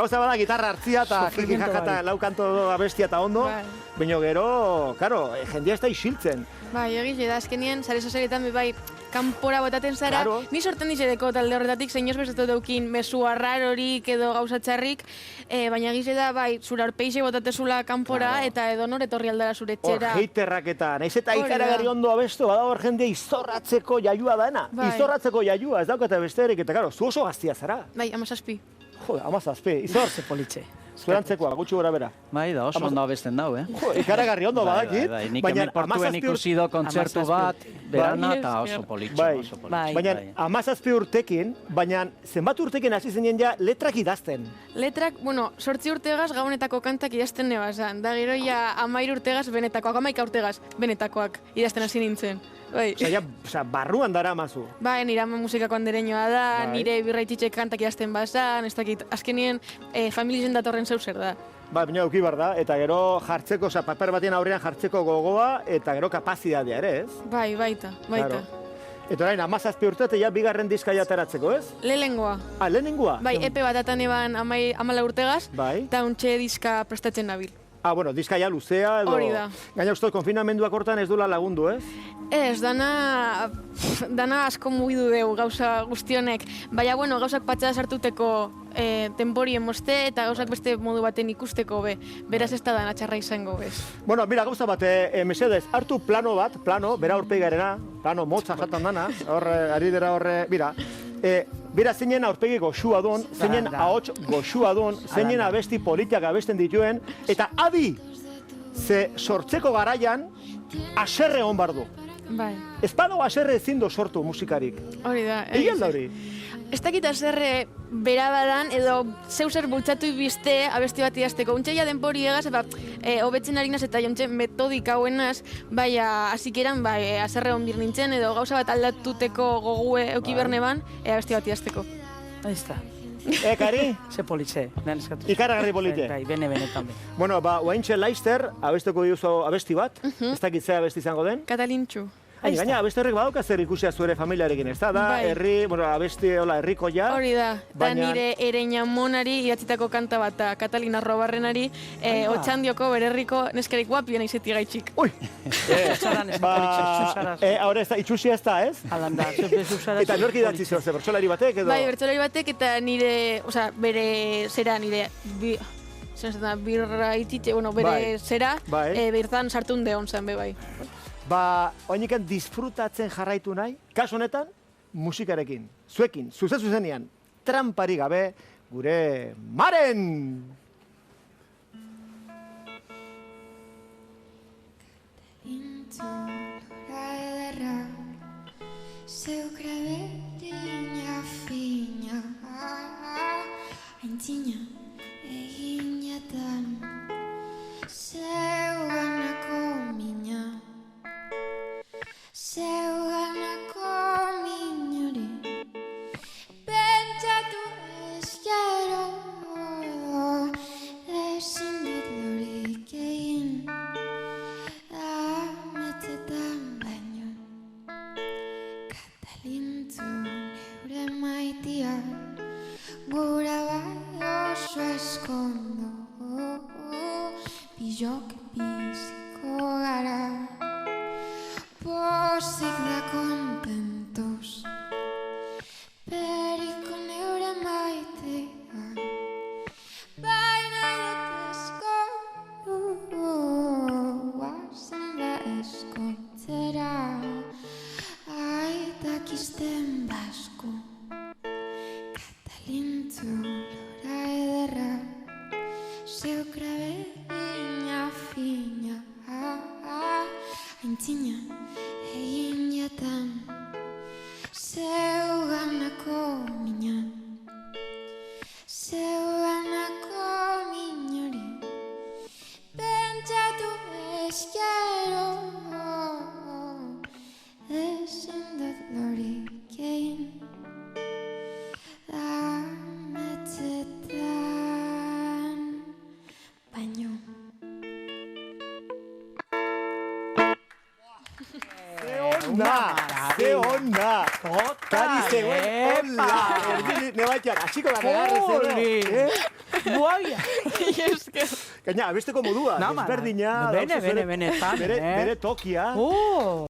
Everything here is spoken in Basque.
Gauza bada, gitarra hartzia eta kiki jakata laukanto abestia eta ondo, baina gero, karo, jendia ez da isiltzen. Bai, egiz, da, azkenien, sare sozialetan bai, kanpora botaten zara, ni sorten dizedeko talde horretatik, zein bezatu daukin mesu arrarorik edo gauzatxarrik, baina egiz da, bai, zura orpeixe botatezula kanpora, eta edo nor etorri aldara zure txera. Hor, heiterrak eta, nahiz eta ikaragarri ondo abestu, bada hor jendia izorratzeko jaiua daena. Izorratzeko jaiua, ez daukate besterik, eta karo, zu oso gaztia zara. Bai, 17. Jode, 17, izor. Politxe. Zuerantzekoa, gutxi gora bera. Bai, da oso ondo abesten dau, Jo, ikaragarri ondo badakit. Nik hemen portuen ikusi do kontzertu bat, berana eta oso politxe. Baina, 17 urtekin, baina zenbat urtekin hasi zinen ja letrak idazten? Letrak, bueno, 8 urtegaz gabonetako kantak idazten nebazan. Da gero ja 13 urtegaz benetakoak, 11 urtegaz benetakoak idazten hasi nintzen. Osa, barruan dara mazu. Bai, nire ama musikako handereñoa da, nire birraititxek kantak idazten bazan, ez dakit, azkenien familizen datorren zeu zer da. Ba, baina auki bar da, eta gero jartzeko, osa, paper batien aurrean jartzeko gogoa, eta gero kapazitatea ere, ez? Bai, baita. Eta orain, 17 urte, eta ja bigarren diska ateratzeko, ez? Lehenengoa. Lehenengoa? Bai, epe bat atan eban 14 urtegaz, eta untxe diska prestatzen nabil. Bueno, diska ja luzea edo... Hori da. Gaina uste, konfinamenduak hortan ez duela lagundu, ez? Ez, dana asko mugidu deu gauza guztionek. Baina, bueno, gauzak patxada sartuteko temporien moste eta gauzak beste modu baten ikusteko be. Beraz ez da dana txarra izango, bez. Bueno, mira, gauza bat, mesedez, hartu plano bat, bera aurpegarena, plano motza jatan dana, ari dira horre, mira, bera zeinen aurpegi goxua duen, zeinen ahots goxua duen, zeinen abesti politiak abesten dituen, eta adi, ze sortzeko garaian, aserre hon bardu. Bai. Ez badago aserre ezin do sortu musikarik. Hori da. Egian da hori. Ez dakit aserre bera badan, edo zeu zer bultzatu ibizte abesti bat idazteko. Untxeia denpori egaz, hobetzen harinaz eta jontxe metodik hauenaz, bai, azikeran, bai, aserre hon bir nintzen, edo gauza bat aldatuteko gogue eukiberne ban, abesti bat idazteko. Ahí está. Kari? Ze politxe. Ikaragarri politxe. Bai, benetan be. Bueno, oaintxe Leister, abesteko diuzu abesti bat, ez dakit ze abesti izango den? Katalintxu. Gaina, abesti horrek badauka zer ikusia zure familiarekin, ez da? Da, herri, bueno, abesti, hola, herrikoia. Hori da, da nire ereina monari idatzitako kanta bat, Katalina Robarrenari, Otxandioko bererriko neskerik guapien aizetik gaitxik. Ui! Ahora ez da, itxusia ez da, ez? Alanda, eta norki idatzi zio, ze bertsolari batek edo? Bai, bertsolari batek eta nire, oza, bere zera, nire, birraititxe, bueno, bere zera, bertan sartun deon zen, bai. Oiniken disfrutatzen jarraitu nahi, kasu honetan, musikarekin, zuekin, zuzenean, trampari gabe, gure Maren! Aintzina eginatan zeuganako mina, zeuganako minori pentsatu ez gero ezin dut lorik egin ametzetan baino Katalintzu neure maitia gura bai oso eskondo bilok biziko gara pozik da kontentos periko neure maitea baina dut esko guazen da eskontzera aitak izten basko Katalintzu lora ederra zeukra beina fina aintzina egin jatan zeuganako mina, zeuganako minori pentsatu ez gero ezin dut lorik egin ametzetan baino. ¡Qué onda! Kari zegoen, hola! Ne baitean, hasiko da negarrez, Buaia. Gaina, abesteko modua, Namara. desberdina, Bene, dauzuz benetan, bere tokia. Oh!